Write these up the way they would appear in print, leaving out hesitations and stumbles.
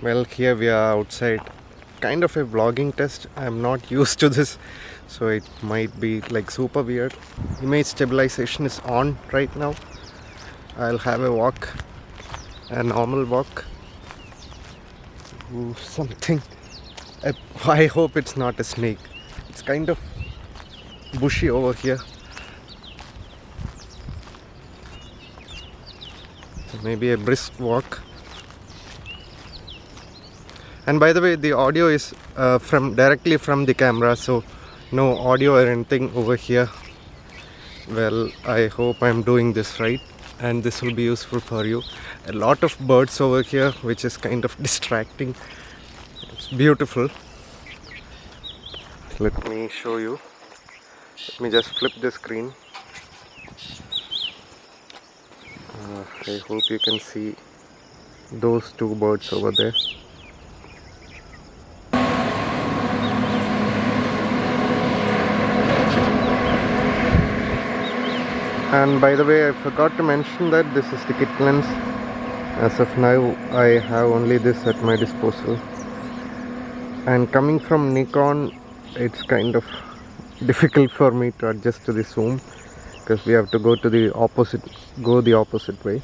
Well, here we are outside. Kind of a vlogging test. I'm not used to this, so it might be like super weird. Image stabilization is on right now. I'll have a walk, a normal walk. Ooh, something. I hope it's not a snake. It's kind of bushy over here. So maybe a brisk walk. And by the way, the audio is directly from the camera, so no audio or anything over here. Well, I hope I'm doing this right, and this will be useful for you. A lot of birds over here, which is kind of distracting. It's beautiful. Let me show you. Let me just flip the screen. I hope you can see those two birds over there. And by the way, I forgot to mention that this is the kit lens. As of now, I have only this at my disposal. And coming from Nikon, it's kind of difficult for me to adjust to the zoom, because we have to go the opposite way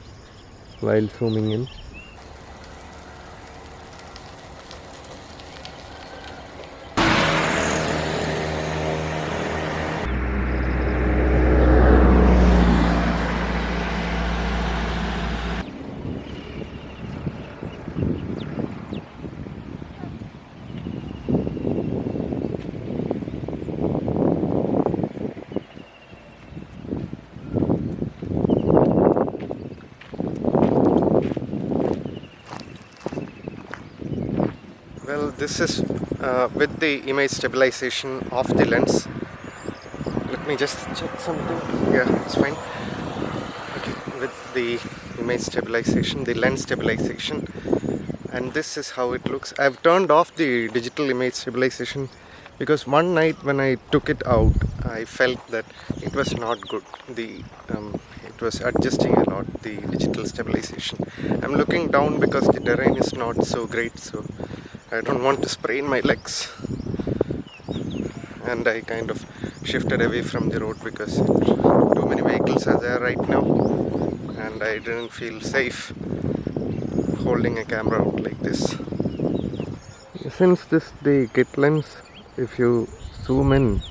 while zooming in. Well, this is with the image stabilization of the lens. Let me just check something. Yeah, it's fine. Okay, with the image stabilization, the lens stabilization, and this is how it looks. I've turned off the digital image stabilization because one night when I took it out, I felt that it was not good. It was adjusting a lot, the digital stabilization. I'm looking down because the terrain is not so great, so I don't want to sprain my legs, and I kind of shifted away from the road because too many vehicles are there right now, and I didn't feel safe holding a camera out like this. Since the kit lens, if you zoom in,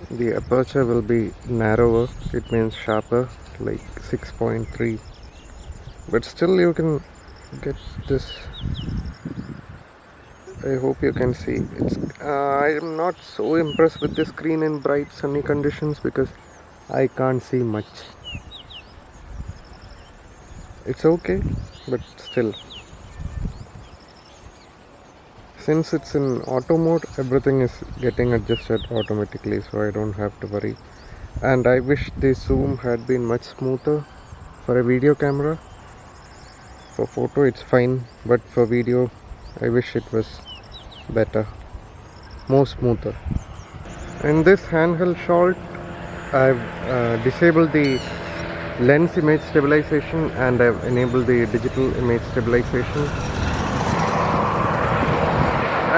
the aperture will be narrower, it means sharper, like 6.3, but still you can get this. I hope you can see. I am not so impressed with the screen in bright sunny conditions because I can't see much. It's okay, but still. Since it's in auto mode, everything is getting adjusted automatically, so I don't have to worry. And I wish the zoom had been much smoother for a video camera. For photo it's fine, but for video I wish it was better, more smoother. In this handheld shot, I've disabled the lens image stabilization and I've enabled the digital image stabilization.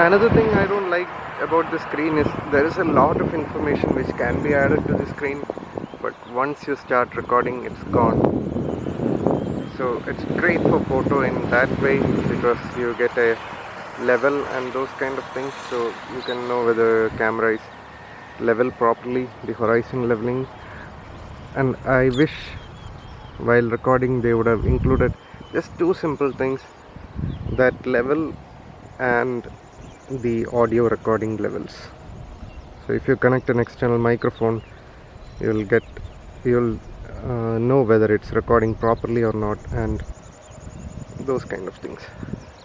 Another thing I don't like about the screen is there is a lot of information which can be added to the screen, but once you start recording, it's gone. So it's great for photo in that way because you get a level and those kind of things, so you can know whether camera is level properly, the horizon leveling. And I wish while recording they would have included just two simple things, that level and the audio recording levels. So if you connect an external microphone, you'll know whether it's recording properly or not, and those kind of things.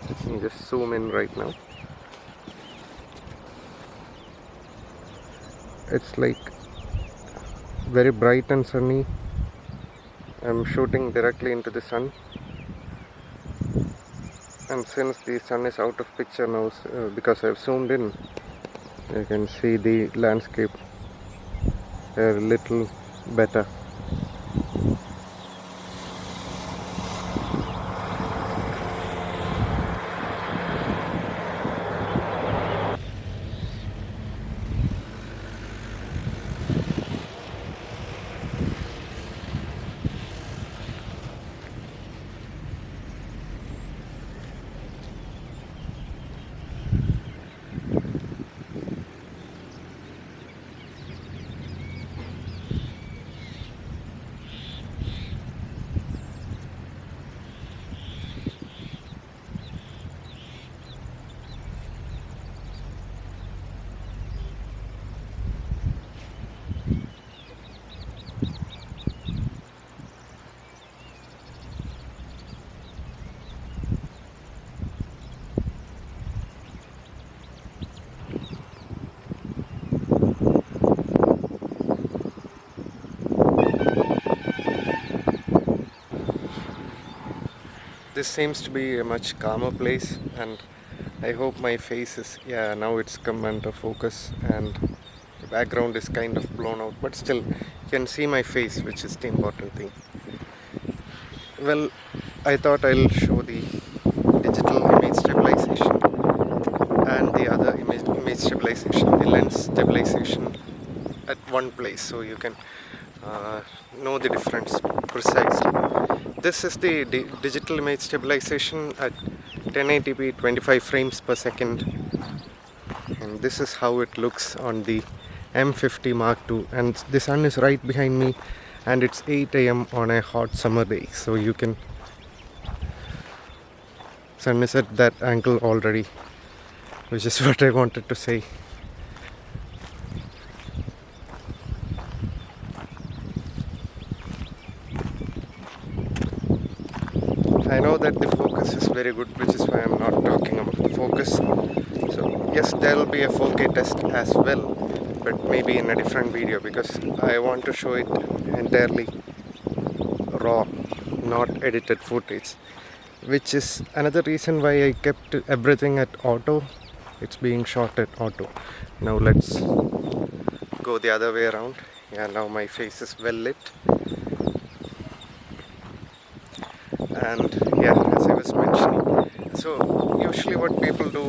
Let me just zoom in right now. It's like very bright and sunny. I'm shooting directly into the sun, and since the sun is out of picture now, because I've zoomed in, you can see the landscape a little better. this seems to be a much calmer place, and I hope my face is, yeah, now it's come under focus and the background is kind of blown out, but still you can see my face, which is the important thing. Well, I thought I'll show the digital image stabilization and the other image stabilization, the lens stabilization at one place, so you can know the difference precisely. This is the digital image stabilization at 1080p 25 frames per second, and this is how it looks on the M50 Mark II, and the sun is right behind me and it's 8 AM on a hot summer day, so you can, sun is at that angle already, which is what I wanted to say. I know that the focus is very good, which is why I'm not talking about the focus. So yes, there will be a 4K test as well, but maybe in a different video, because I want to show it entirely raw, not edited footage, which is another reason why I kept everything at auto. It's being shot at auto. Now let's go the other way around. Yeah, now my face is well lit. And yeah, as I was mentioning, so usually what people do,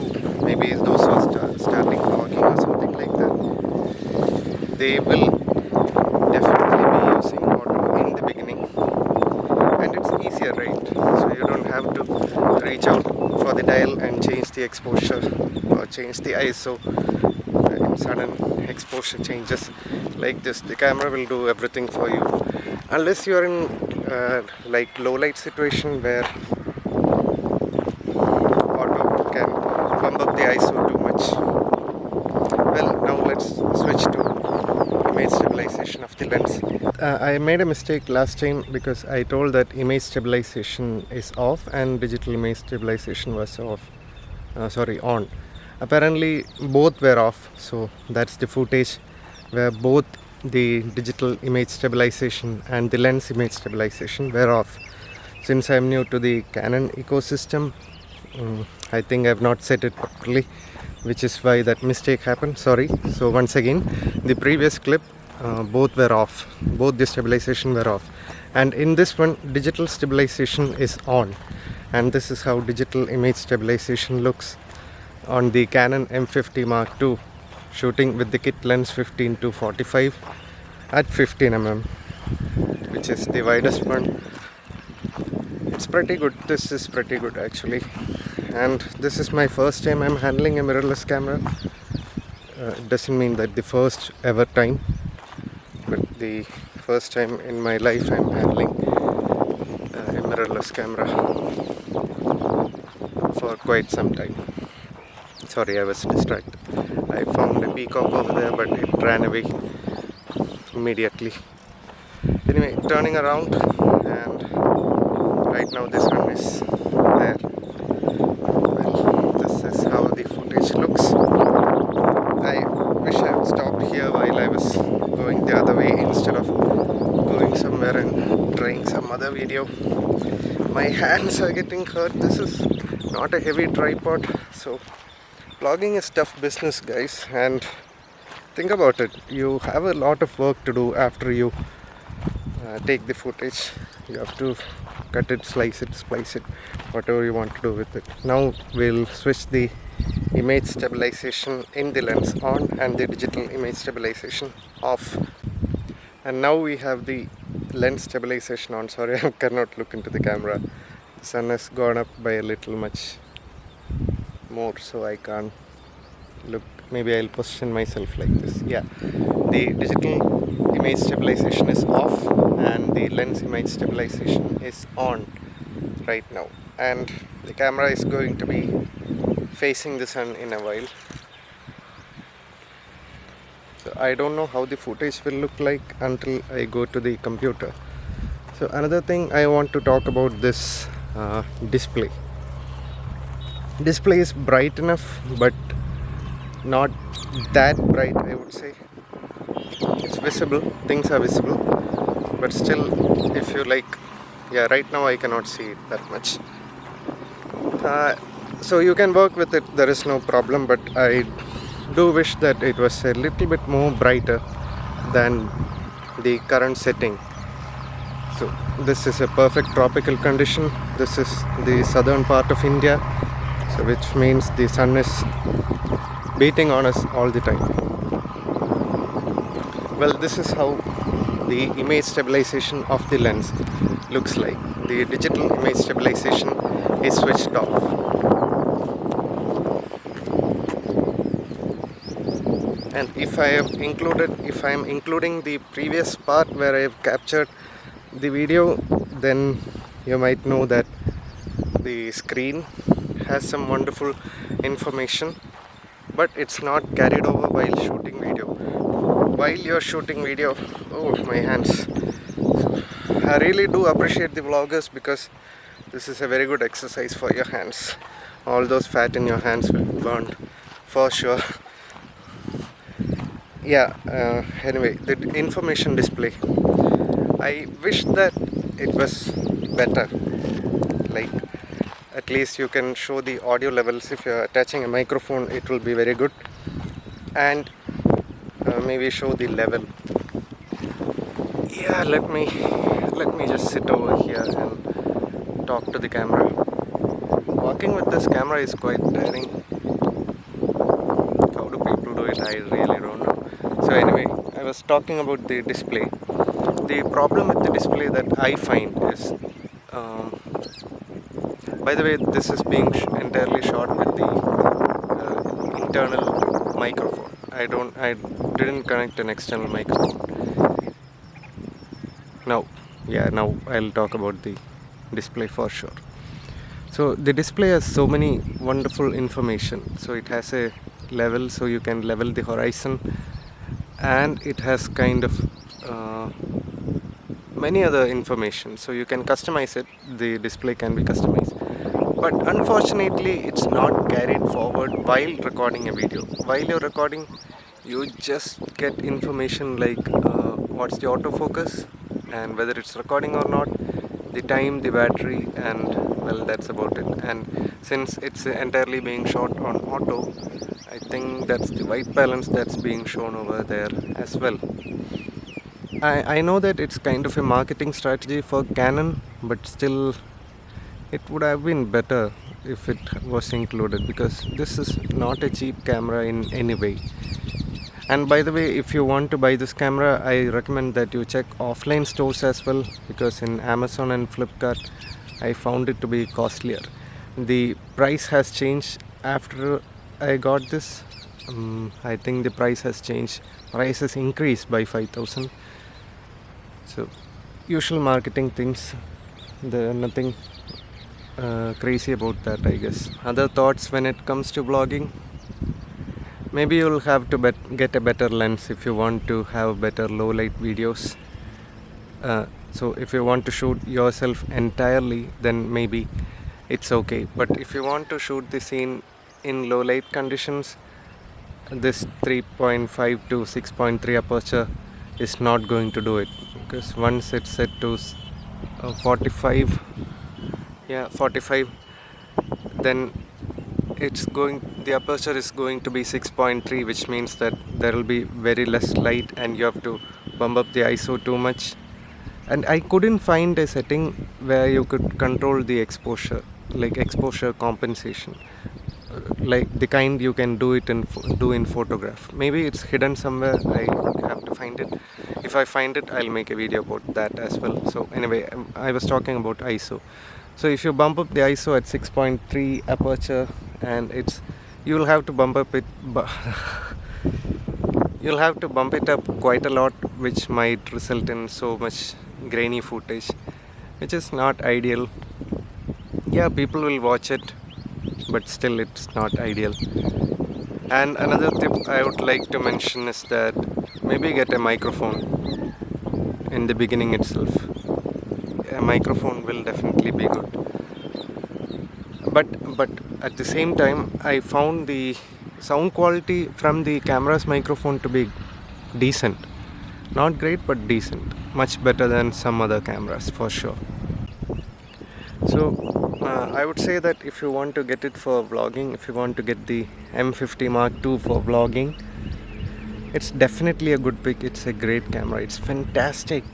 maybe those who are starting vlogging or something like that, they will definitely be using auto in the beginning, and it's easier, right? So you don't have to reach out for the dial and change the exposure or change the ISO in sudden exposure changes like this. The camera will do everything for you, unless you are in like low light situation where auto can bump up the ISO too much. Well, now let's switch to image stabilization of the lens. I made a mistake last time because I told that image stabilization is off and digital image stabilization was off. On. Apparently both were off, so that's the footage where both the digital image stabilization and the lens image stabilization were off. Since I'm new to the Canon ecosystem, I think I've not set it properly, which is why that mistake happened. Sorry. So once again, the previous clip, both were off, both the stabilization were off, and in this one digital stabilization is on, and this is how digital image stabilization looks on the Canon M50 Mark II, shooting with the kit lens 15-45 at 15mm, which is the widest one. It's pretty good. This is pretty good actually, and this is my first time I'm handling a mirrorless camera. It doesn't mean that the first ever time, but the first time in my life I'm handling a mirrorless camera for quite some time. Sorry, I was distracted. I found a peacock over there, but it ran away immediately. Anyway, turning around, and right now the sun is there. Well, this is how the footage looks. I wish I would stop here while I was going the other way instead of going somewhere and trying some other video. My hands are getting hurt. This is not a heavy tripod, so vlogging is tough business, guys, and think about it. You have a lot of work to do after you take the footage. You have to cut it, slice it, splice it, whatever you want to do with it. Now we'll switch the image stabilization in the lens on and the digital image stabilization off. And now we have the lens stabilization on. Sorry, I cannot look into the camera. The sun has gone up by a little much more, so I can't look. Maybe I'll position myself like this. Yeah, the digital image stabilization is off and the lens image stabilization is on right now, and the camera is going to be facing the sun in a while. So I don't know how the footage will look like until I go to the computer. So another thing I want to talk about, this display. Display is bright enough, but not that bright, I would say. It's visible, things are visible, but still, if you like, yeah, right now I cannot see it that much. So you can work with it, there is no problem, but I do wish that it was a little bit more brighter than the current setting. So this is a perfect tropical condition. This is the southern part of India, so which means the sun is beating on us all the time. Well, this is how the image stabilization of the lens looks like. The digital image stabilization is switched off. And if I am including the previous part where I have captured the video, then you might know that the screen has some wonderful information, but it's not carried over while shooting video. While you're shooting video, oh my hands, I really do appreciate the vloggers, because this is a very good exercise for your hands. All those fat in your hands will be burned for sure. Yeah, anyway, the information display, I wish that it was better. Like, at least you can show the audio levels. If you're attaching a microphone, it will be very good. And maybe show the level. Yeah, let me just sit over here and talk to the camera. Working with this camera is quite tiring. How do people do it? I really don't know. So anyway, I was talking about the display. The problem with the display that I find is, by the way, this is being entirely shot with the internal microphone. I didn't connect an external microphone. Now I'll talk about the display for sure. So the display has so many wonderful information. So it has a level, so you can level the horizon, and it has kind of many other information, so you can customize it. The display can be customized, but unfortunately it's not carried forward while recording a video. While you're recording, you just get information like what's the autofocus and whether it's recording or not, the time, the battery, and well, that's about it. And since it's entirely being shot on auto, I think that's the white balance that's being shown over there as well. I know that it's kind of a marketing strategy for Canon, but still it would have been better if it was included, because this is not a cheap camera in any way. And by the way, if you want to buy this camera, I recommend that you check offline stores as well, because in Amazon and Flipkart I found it to be costlier. The price has changed after I got this. I think the price has changed. Price has increased by 5,000. So usual marketing things, there nothing crazy about that, I guess. Other thoughts when it comes to vlogging, maybe you'll have to get a better lens if you want to have better low light videos. So if you want to shoot yourself entirely, then maybe it's okay. But if you want to shoot the scene in low light conditions, this 3.5 to 6.3 aperture is not going to do it, because once it's set to 45, then the aperture is going to be 6.3, which means that there will be very less light and you have to bump up the ISO too much. And I couldn't find a setting where you could control the exposure, like exposure compensation, like the kind you can do in photograph. Maybe it's hidden somewhere. I have to find it. If I find it, I'll make a video about that as well. So anyway, I was talking about ISO. So if you bump up the ISO at 6.3 aperture, and you'll have to bump up it you'll have to bump it up quite a lot, which might result in so much grainy footage, which is not ideal. Yeah, people will watch it, but still it's not ideal. And another tip I would like to mention is that maybe get a microphone in the beginning itself. A microphone will definitely be good. But at the same time, I found the sound quality from the camera's microphone to be decent. Not great, but decent. Much better than some other cameras for sure. So I would say that if you want to get it for vlogging, if you want to get the M50 Mark II for vlogging, it's definitely a good pick. It's a great camera. It's fantastic.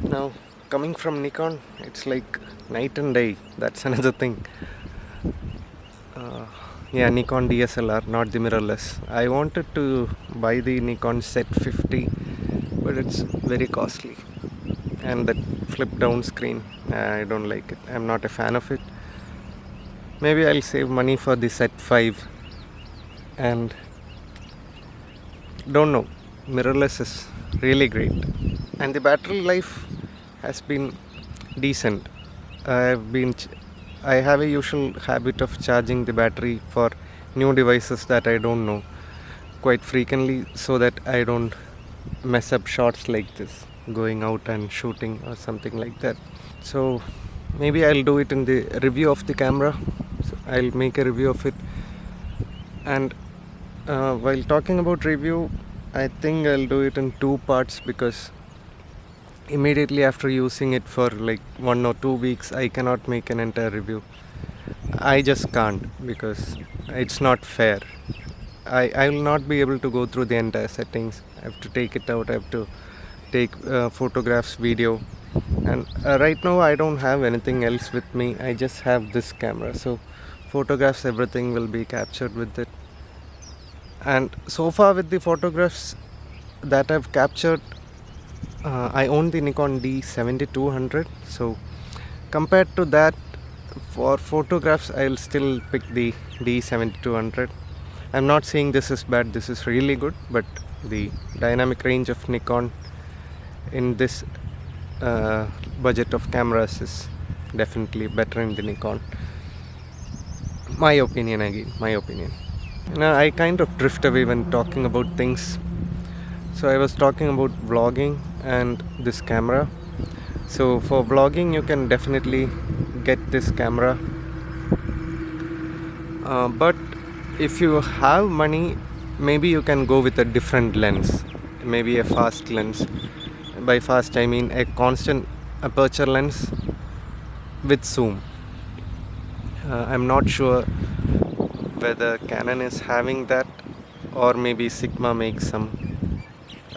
Now, coming from Nikon, it's like night and day. That's another thing. Yeah, Nikon DSLR, not the mirrorless. I wanted to buy the Nikon Z50, but it's very costly. And that flip down screen, I don't like it. I'm not a fan of it. Maybe I'll save money for the Z5, and don't know, mirrorless is really great, and the battery life has been decent. I have a usual habit of charging the battery for new devices that I don't know quite frequently, so that I don't mess up shots like this, going out and shooting or something like that. So maybe I'll do it in the review of the camera. So I'll make a review of it. And while talking about review, I think I'll do it in two parts, because immediately after using it for like 1 or 2 weeks, I cannot make an entire review. I just can't, because it's not fair. I will not be able to go through the entire settings. I have to take it out. I have to take photographs, video, and right now I don't have anything else with me. I just have this camera, so photographs, everything will be captured with it. And so far with the photographs that I've captured, I own the Nikon D7200. So compared to that, for photographs I'll still pick the D7200. I'm not saying this is bad, this is really good, but the dynamic range of Nikon in this budget of cameras is definitely better in the Nikon. My opinion again, my opinion. Now I kind of drift away when talking about things. So I was talking about vlogging and this camera. So for vlogging you can definitely get this camera, but if you have money, maybe you can go with a different lens, maybe a fast lens. By fast I mean a constant aperture lens with zoom. I'm not sure whether Canon is having that, or maybe Sigma makes some.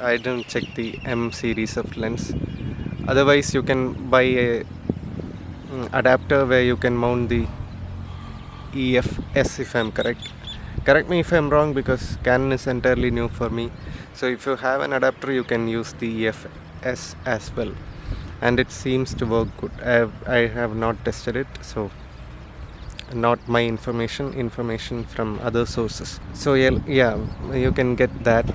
I didn't check the M series of lens. Otherwise you can buy a adapter where you can mount the EFS, if I'm correct. Correct me if I'm wrong, because Canon is entirely new for me. So if you have an adapter, you can use the EFS as well, and it seems to work good. I have not tested it, so not my information from other sources. So yeah, you can get that.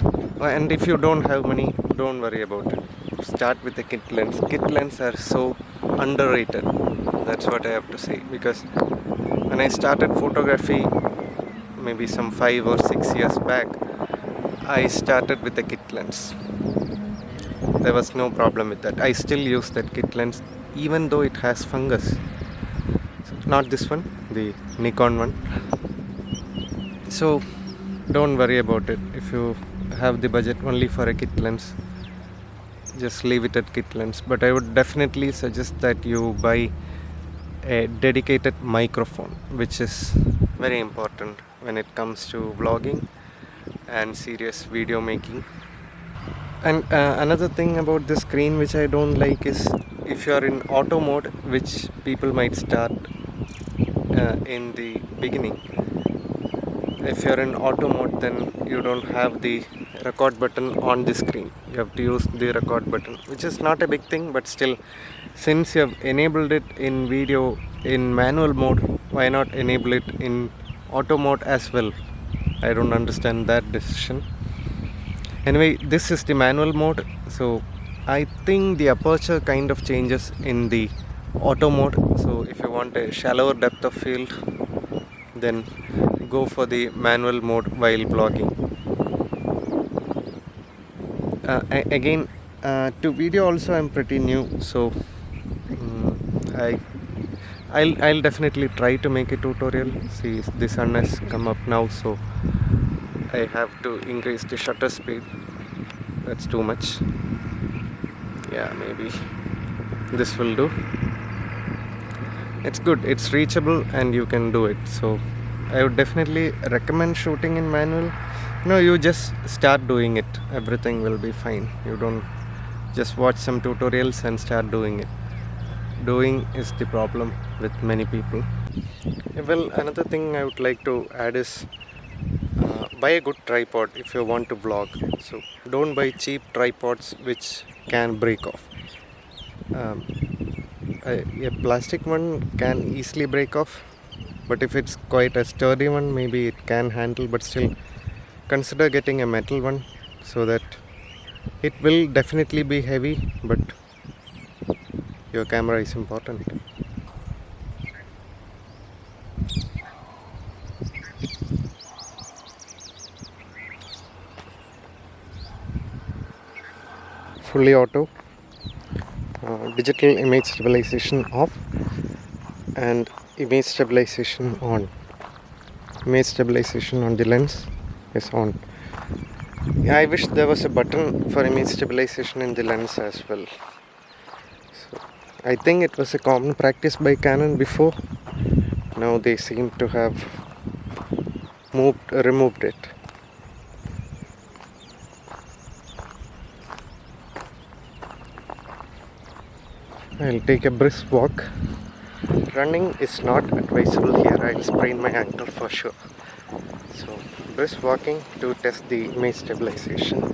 And if you don't have money, don't worry about it. Start with the kit lens. Kit lenses are so underrated. That's what I have to say, because when I started photography, maybe some 5 or 6 years back, I started with the kit lens. There was no problem with that. I still use that kit lens even though it has fungus. So, not this one, the Nikon one. So don't worry about it. If you have the budget only for a kit lens, just leave it at kit lens. But I would definitely suggest that you buy a dedicated microphone, which is very important when it comes to vlogging and serious video making. And another thing about the screen which I don't like is, if you are in auto mode, which people might start in the beginning, if you are in auto mode, then you don't have the record button on the screen. You have to use the record button, which is not a big thing, but still, since you have enabled it in video in manual mode, why not enable it in auto mode as well? I don't understand that decision. Anyway, this is the manual mode, so I think the aperture kind of changes in the auto mode. So if you want a shallower depth of field, then go for the manual mode while vlogging. Again, to video also I'm pretty new, so I'll definitely try to make a tutorial. See, the sun has come up now, so I have to increase the shutter speed. That's too much. Yeah, maybe this will do. it's good, it's reachable and you can do it. So I would definitely recommend shooting in manual. You just start doing it, everything will be fine. You don't just watch some tutorials and start doing it. Doing is the problem with many people. Well, another thing I would like to add is buy a good tripod if you want to vlog. So don't buy cheap tripods which can break off. um, a plastic one can easily break off, but if it's quite a sturdy one, maybe it can handle, but still consider getting a metal one, so that it will definitely be heavy, but your camera is important. Fully auto, digital image stabilization off, and image stabilization on. Image stabilization on the lens is on. Yeah, I wish there was a button for image stabilization in the lens as well. So I think it was a common practice by Canon before. Now they seem to have removed it. I'll take a brisk walk. Running is not advisable here, I'll sprain my ankle for sure. So brisk walking to test the image stabilization.